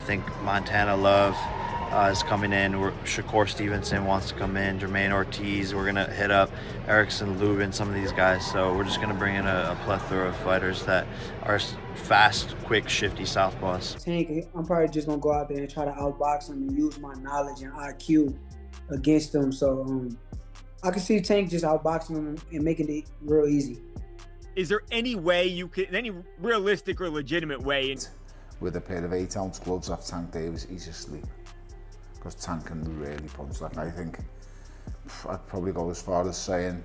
think Montana Love is coming in. Shakur Stevenson wants to come in. Jermaine Ortiz. We're gonna hit up Erickson, Lubin, some of these guys. So we're just gonna bring in a plethora of fighters that are fast, quick, shifty southpaws. Tank, I'm probably just gonna go out there and try to outbox him and use my knowledge and IQ against him. So I can see Tank just outboxing him and making it real easy. Is there any way you could, any realistic or legitimate way? With a pair of 8-ounce gloves off Tank Davis, he's asleep. Because Tank can really punch. Like, I think I'd probably go as far as saying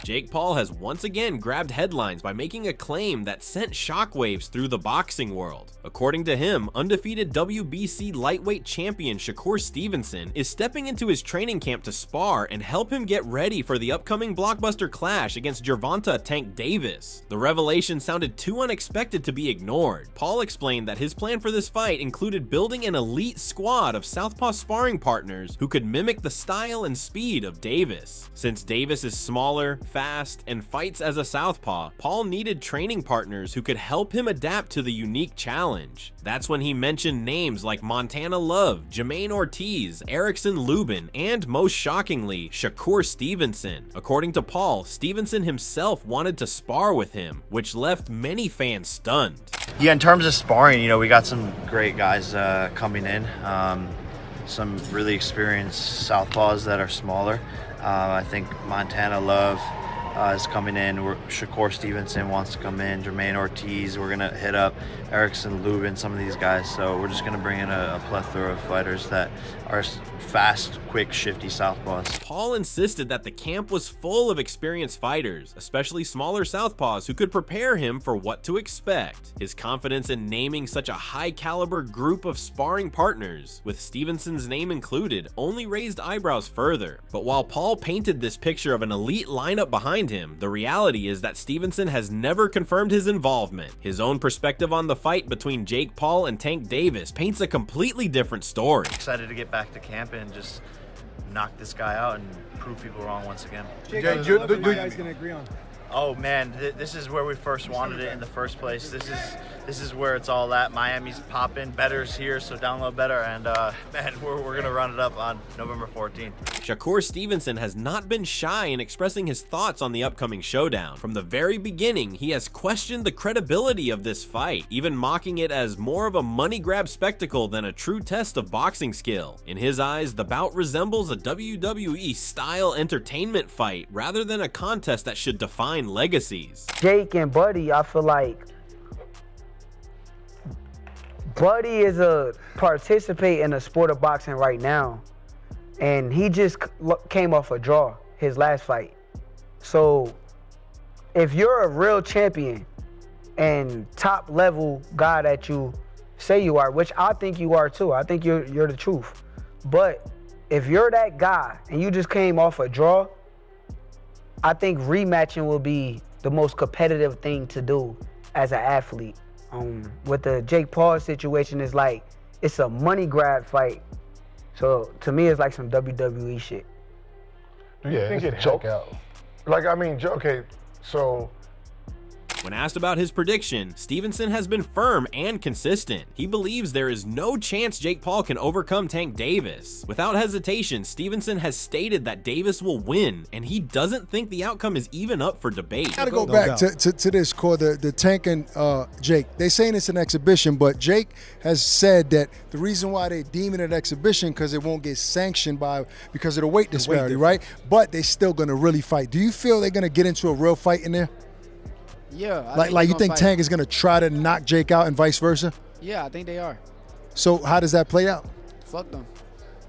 Jake Paul has once again grabbed headlines by making a claim that sent shockwaves through the boxing world. According to him, undefeated WBC lightweight champion Shakur Stevenson is stepping into his training camp to spar and help him get ready for the upcoming blockbuster clash against Gervonta Tank Davis. The revelation sounded too unexpected to be ignored. Paul explained that his plan for this fight included building an elite squad of southpaw sparring partners who could mimic the style and speed of Davis. Since Davis is smaller, fast, and fights as a southpaw, Paul needed training partners who could help him adapt to the unique challenge. That's when he mentioned names like Montana Love, Jermaine Ortiz, Erickson Lubin, and most shockingly, Shakur Stevenson. According to Paul, Stevenson himself wanted to spar with him, which left many fans stunned. Yeah, in terms of sparring, we got some great guys coming in. Some really experienced southpaws that are smaller. I think Montana Love is coming in. Shakur Stevenson wants to come in. Jermaine Ortiz. We're gonna hit up Erickson, Lubin, some of these guys. So we're just gonna bring in a plethora of fighters that are fast, quick, shifty southpaws. Paul insisted that the camp was full of experienced fighters, especially smaller southpaws who could prepare him for what to expect. His confidence in naming such a high-caliber group of sparring partners, with Stevenson's name included, only raised eyebrows further. But while Paul painted this picture of an elite lineup behind him, the reality is that Stevenson has never confirmed his involvement. His own perspective on the fight between Jake Paul and Tank Davis paints a completely different story. Excited to get back to camp and just knock this guy out and prove people wrong once again. Jake, what are you guys gonna agree on? Oh man, this is where we first wanted it in the first place. This is where it's all at. Miami's popping, better's here, so download better, and man, we're gonna run it up on November 14th. Shakur Stevenson has not been shy in expressing his thoughts on the upcoming showdown. From the very beginning, he has questioned the credibility of this fight, even mocking it as more of a money grab spectacle than a true test of boxing skill. In his eyes, the bout resembles a WWE style entertainment fight rather than a contest that should define legacies. Jake and Buddy, I feel like Buddy is a participate in the sport of boxing right now, and he just came off a draw his last fight. So if you're a real champion and top level guy that you say you are, which I think you are too, I think you're the truth. But if you're that guy and you just came off a draw, I think rematching will be the most competitive thing to do as an athlete. With the Jake Paul situation, is like, it's a money grab fight. So to me, it's like some WWE shit. Do you think it choked out? Like, I mean, okay, so When asked about his prediction, Stevenson has been firm and consistent. He believes there is no chance Jake Paul can overcome Tank Davis. Without hesitation, Stevenson has stated that Davis will win, and he doesn't think the outcome is even up for debate. Gotta go back to this, Core, the Tank and Jake. They saying it's an exhibition, but Jake has said that the reason why they deem it an exhibition because it won't get sanctioned because of the weight disparity, right? But they still gonna really fight. Do you feel they're gonna get into a real fight in there? Yeah. Like you think Tank is going to try to knock Jake out and vice versa? Yeah, I think they are. So how does that play out? Fuck them.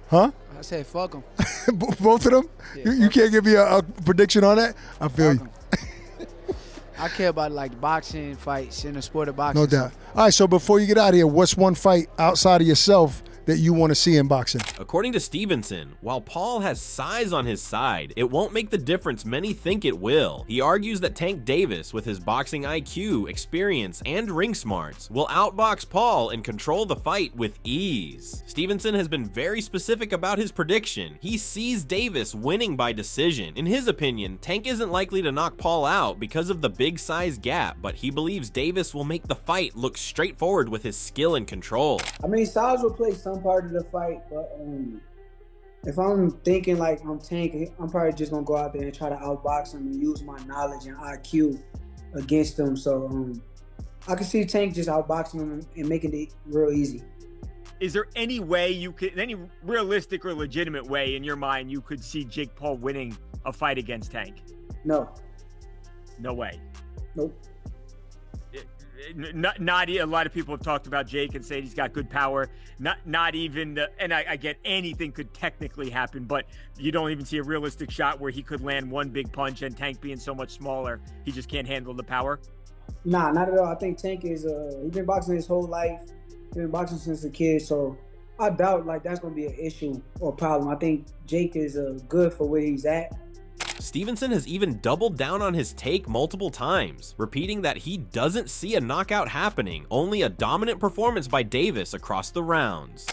Huh? I said fuck them. Both of them? Yeah, you can't give me a prediction on that? I feel you. I care about like boxing fights in the sport of boxing. No doubt. All right, so before you get out of here, what's one fight outside of yourself that you want to see in boxing. According to Stevenson, while Paul has size on his side, it won't make the difference many think it will. He argues that Tank Davis, with his boxing IQ, experience, and ring smarts, will outbox Paul and control the fight with ease. Stevenson has been very specific about his prediction. He sees Davis winning by decision. In his opinion, Tank isn't likely to knock Paul out because of the big size gap, but he believes Davis will make the fight look straightforward with his skill and control. I mean, size will play some part of the fight, but if I'm thinking like I'm Tank, I'm probably just gonna go out there and try to outbox him and use my knowledge and IQ against him. So I can see Tank just outboxing him and making it real easy. Is there any way you could, any realistic or legitimate way in your mind, you could see Jake Paul winning a fight against Tank? No. No way. Nope. Not a lot of people have talked about Jake and said he's got good power. Not even and I get anything could technically happen, but you don't even see a realistic shot where he could land one big punch, and Tank being so much smaller, he just can't handle the power. Nah, not at all. I think Tank is he's been boxing his whole life. He's been boxing since a kid, so I doubt like that's gonna be an issue or problem. I think Jake is good for where he's at. Stevenson has even doubled down on his take multiple times, repeating that he doesn't see a knockout happening, only a dominant performance by Davis across the rounds.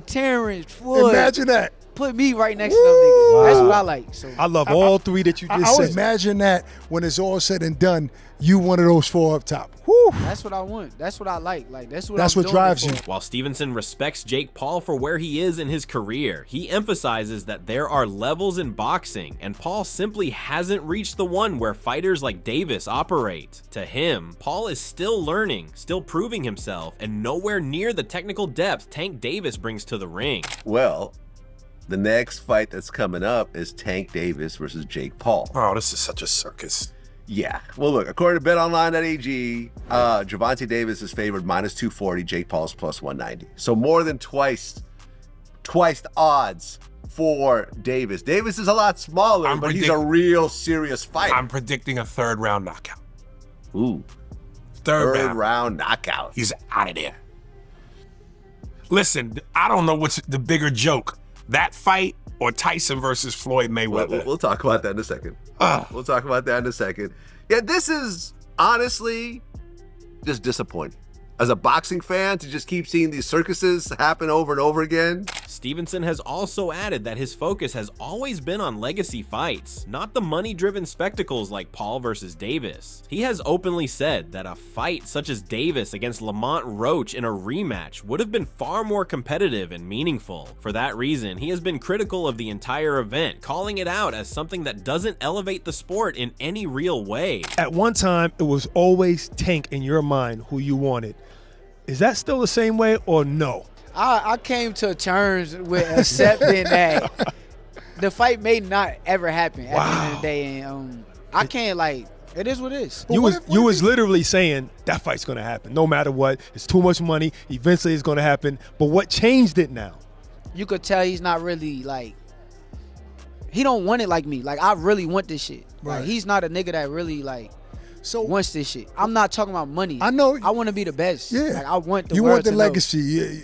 Terrence, Floyd. Imagine that. Put me right next to them niggas. Wow. That's what I like. So I love all three that you just said. Imagine that when it's all said and done, you one of those four up top. Whew. that's what I want. That's what I like. Like that's what That's I'm what doing drives it for. you. While Stevenson respects Jake Paul for where he is in his career, he emphasizes that there are levels in boxing, and Paul simply hasn't reached the one where fighters like Davis operate. To him, Paul is still learning, still proving himself, and nowhere near the technical depth Tank Davis brings to the ring. Well, the next fight that's coming up is Tank Davis versus Jake Paul. Oh, this is such a circus. Yeah. Well, look, according to BetOnline.ag, Gervonta Davis is favored -240. Jake Paul is +190. So more than twice the odds for Davis. Davis is a lot smaller, but he's a real serious fighter. I'm predicting a third round knockout. Ooh. Third round knockout. He's out of there. Listen, I don't know what's the bigger joke, that fight or Tyson versus Floyd Mayweather. We'll talk about that in a second. We'll talk about that in a second. Yeah, this is honestly just disappointing. As a boxing fan, to just keep seeing these circuses happen over and over again. Stevenson has also added that his focus has always been on legacy fights, not the money-driven spectacles like Paul versus Davis. He has openly said that a fight such as Davis against Lamont Roach in a rematch would have been far more competitive and meaningful. For that reason, he has been critical of the entire event, calling it out as something that doesn't elevate the sport in any real way. At one time, it was always Tank in your mind who you wanted. Is that still the same way or no? I came to terms with accepting that the fight may not ever happen at the end of the day, and I can't like. It is what it is. You was literally saying that fight's gonna happen, no matter what. It's too much money. Eventually, it's gonna happen. But what changed it now? You could tell he's not really like. He don't want it like me. Like I really want this shit. Right. Like he's not a nigga that really like. Wants this shit. I'm not talking about money. I know. I want to be the best. Yeah. Like, I want the You world want the to legacy.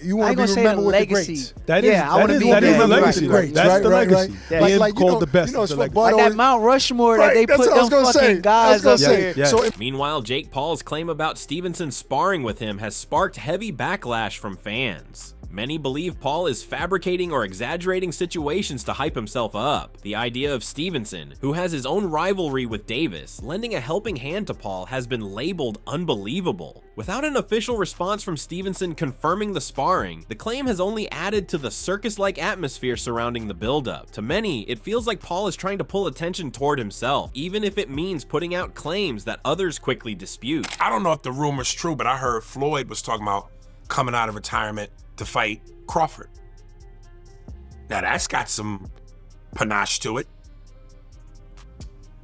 You want to be remembered with the greats. That is the legacy. Greats, That's right, the right, legacy. right. Being Like, called the best. You know, is the it's legacy. football. Like that Mount Rushmore that they That's put what I was them gonna fucking say. guys up there. Yeah. So Meanwhile, Jake Paul's claim about Stevenson sparring with him has sparked heavy backlash from fans. Many believe Paul is fabricating or exaggerating situations to hype himself up. The idea of Stevenson, who has his own rivalry with Davis, lending a helping hand to Paul has been labeled unbelievable. Without an official response from Stevenson confirming the sparring, the claim has only added to the circus-like atmosphere surrounding the buildup. To many, it feels like Paul is trying to pull attention toward himself, even if it means putting out claims that others quickly dispute. I don't know if the rumor's true, but I heard Floyd was talking about coming out of retirement to fight Crawford. Now that's got some panache to it.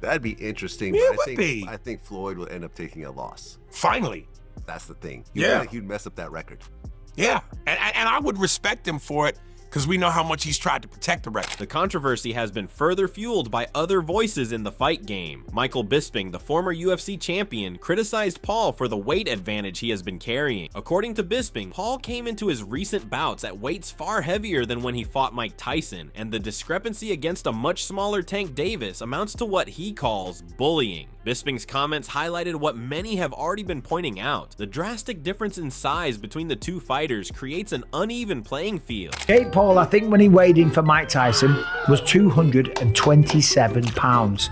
That'd be interesting. Yeah, But it would be. I think Floyd will end up taking a loss. Finally. That's the thing. Yeah. He'd mess up that record. Yeah, and I would respect him for it, because we know how much he's tried to protect the record. The controversy has been further fueled by other voices in the fight game. Michael Bisping, the former UFC champion, criticized Paul for the weight advantage he has been carrying. According to Bisping, Paul came into his recent bouts at weights far heavier than when he fought Mike Tyson, and the discrepancy against a much smaller Tank Davis amounts to what he calls bullying. Bisping's comments highlighted what many have already been pointing out. The drastic difference in size between the two fighters creates an uneven playing field. Jake Paul, I think when he weighed in for Mike Tyson, was 227 pounds.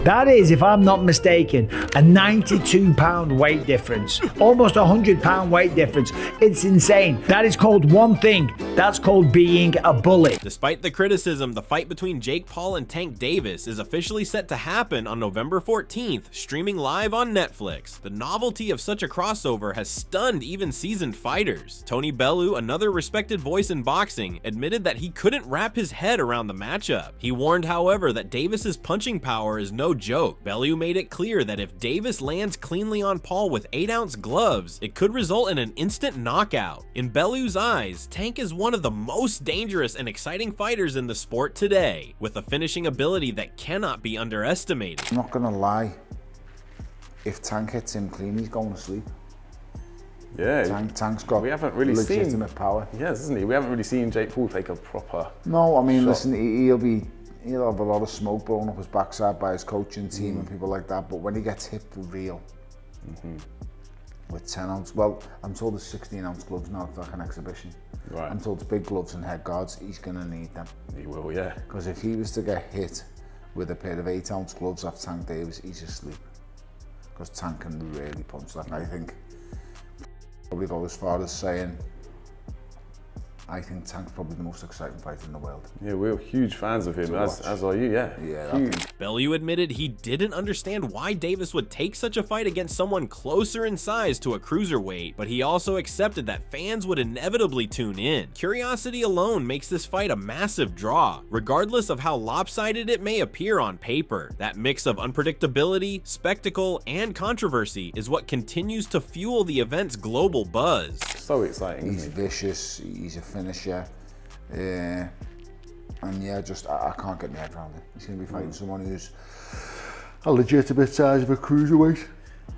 That is, if I'm not mistaken, a 92 pound weight difference. Almost a 100 pound weight difference. It's insane. That is called one thing. That's called being a bully. Despite the criticism, the fight between Jake Paul and Tank Davis is officially set to happen on November 14th, streaming live on Netflix. The novelty of such a crossover has stunned even seasoned fighters. Tony Bellew, another respected voice in boxing, admitted that he couldn't wrap his head around the matchup. He warned, however, that Davis's punching power is no joke. Bellew made it clear that if Davis lands cleanly on Paul with 8-ounce gloves, it could result in an instant knockout. In Bellew's eyes, Tank is one of the most dangerous and exciting fighters in the sport today, with a finishing ability that cannot be underestimated. I'm not gonna lie, if Tank hits him clean, he's going to sleep. Yeah, Tank's got we haven't really legitimate power. Yes, isn't he? We haven't really seen Jake Paul take a proper. No, I mean, shot. listen, he'll have a lot of smoke blown up his backside by his coaching team and people like that. But when he gets hit for real, with 10-ounce, well, I'm told it's 16-ounce gloves now. It's like an exhibition. Right. I'm told it's big gloves and head guards. He's gonna need them. He will, yeah. Because if he was to get hit with a pair of 8-ounce gloves off Tank Davis, he's asleep. Because Tank can really punch. Like, I think probably go as far as saying I think Tank's probably the most exciting fighter in the world. Yeah, we're huge fans of him, as are you, yeah. Yeah, huge. Bellew admitted he didn't understand why Davis would take such a fight against someone closer in size to a cruiserweight, but he also accepted that fans would inevitably tune in. Curiosity alone makes this fight a massive draw, regardless of how lopsided it may appear on paper. That mix of unpredictability, spectacle, and controversy is what continues to fuel the event's global buzz. So exciting. He's vicious, he's a finisher, and yeah, just I can't get my head around it. He's going to be fighting someone who's a legitimate size of a cruiserweight.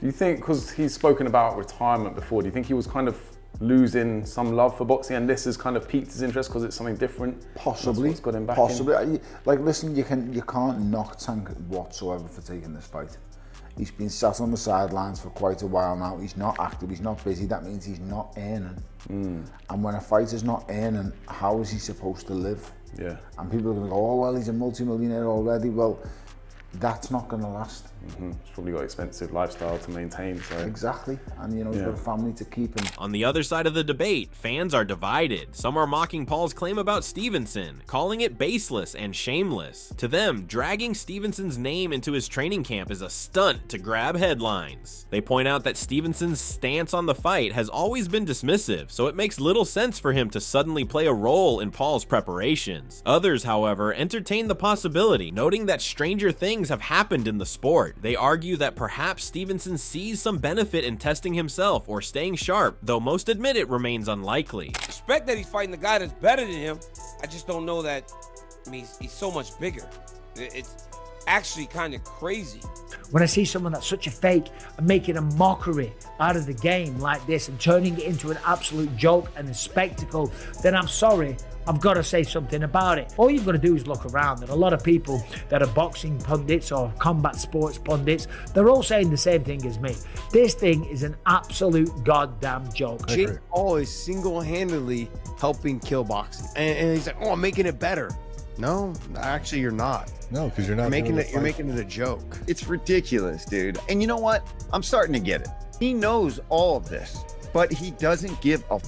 Do you think, because he's spoken about retirement before, do you think he was kind of losing some love for boxing and this has kind of piqued his interest because it's something different? Possibly. That's what's got him back Possibly. in? Like, listen, you can't knock Tank whatsoever for taking this fight. He's been sat on the sidelines for quite a while now. He's not active, he's not busy. That means he's not earning. And when a fighter's not earning, how is he supposed to live? Yeah. And people are going to go, oh, well, he's a multi-millionaire already. Well, that's not going to last. He's probably got expensive lifestyle to maintain. So. Exactly. And, you know, he's got a family to keep him. On the other side of the debate, fans are divided. Some are mocking Paul's claim about Stevenson, calling it baseless and shameless. To them, dragging Stevenson's name into his training camp is a stunt to grab headlines. They point out that Stevenson's stance on the fight has always been dismissive, so it makes little sense for him to suddenly play a role in Paul's preparations. Others, however, entertain the possibility, noting that stranger things have happened in the sport. They argue that perhaps Stevenson sees some benefit in testing himself or staying sharp, though most admit it remains unlikely. Respect that he's fighting the guy that's better than him. I just don't know that, I mean, he's so much bigger. It's actually kind of crazy. When I see someone that's such a fake and making a mockery out of the game like this and turning it into an absolute joke and a spectacle, then I'm sorry, I've got to say something about it. All you've got to do is look around, and a lot of people that are boxing pundits or combat sports pundits, they're all saying the same thing as me. This thing is an absolute goddamn joke. Jake Paul is single-handedly helping kill boxing, and he's like, "Oh, I'm making it better." No, actually, you're not. No, because you're not making it. You're making it a joke. It's ridiculous, dude. And you know what? I'm starting to get it. He knows all of this, but he doesn't give a.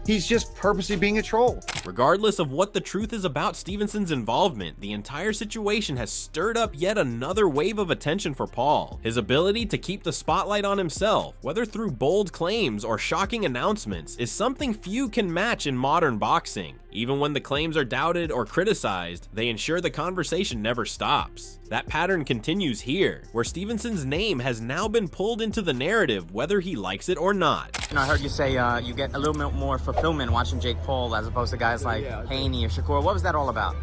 He's just purposely being a troll. Regardless of what the truth is about Stevenson's involvement, the entire situation has stirred up yet another wave of attention for Paul. His ability to keep the spotlight on himself, whether through bold claims or shocking announcements, is something few can match in modern boxing. Even when the claims are doubted or criticized, they ensure the conversation never stops. That pattern continues here, where Stevenson's name has now been pulled into the narrative whether he likes it or not. I heard you say you get a little bit more for fulfillment watching Jake Paul as opposed to guys like Haney or Shakur? What was that all about?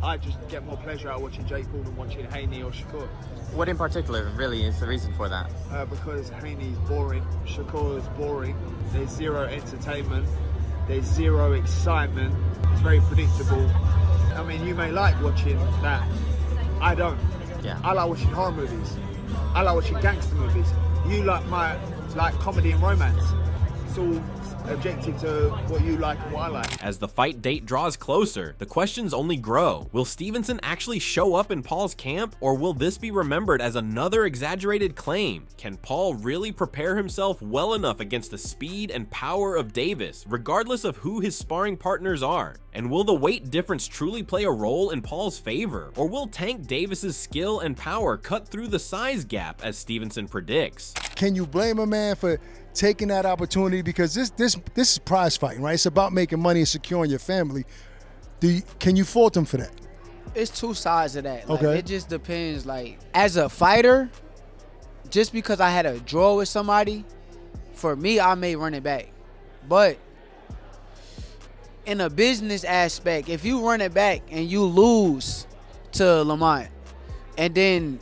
I just get more pleasure out of watching Jake Paul than watching Haney or Shakur. What in particular really is the reason for that? Because Haney's boring, Shakur is boring, there's zero entertainment, there's zero excitement, it's very predictable. I mean, you may like watching that, I don't. Yeah. I like watching horror movies, I like watching gangster movies. You like comedy and romance. It's all objective to what you like and what I like. As the fight date draws closer, the questions only grow. Will Stevenson actually show up in Paul's camp, or will this be remembered as another exaggerated claim? Can Paul really prepare himself well enough against the speed and power of Davis, regardless of who his sparring partners are? And will the weight difference truly play a role in Paul's favor, or will Tank Davis's skill and power cut through the size gap as Stevenson predicts? Can you blame a man for taking that opportunity? Because this is prize fighting, right? It's about making money and securing your family. Can you fault him for that? It's two sides of that. Like, Okay. it just depends. Like, as a fighter, just because I had a draw with somebody, for me, I may run it back. But in a business aspect, if you run it back and you lose to Lamont, and then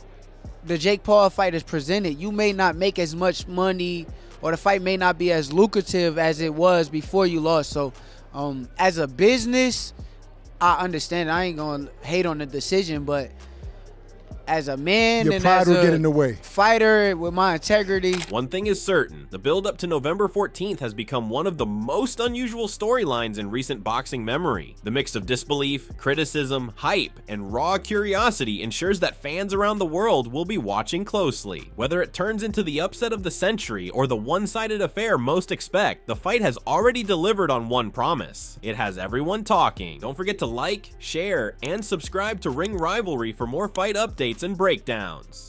the Jake Paul fight is presented, you may not make as much money, or the fight may not be as lucrative as it was before you lost. So as a business, I understand. I ain't gonna hate on the decision, but as a man Your and pride as will a get in the way. fighter with my integrity. One thing is certain, the build up to November 14th has become one of the most unusual storylines in recent boxing memory. The mix of disbelief, criticism, hype, and raw curiosity ensures that fans around the world will be watching closely. Whether it turns into the upset of the century or the one-sided affair most expect, the fight has already delivered on one promise. It has everyone talking. Don't forget to like, share, and subscribe to Ring Rivalry for more fight updates and breakdowns.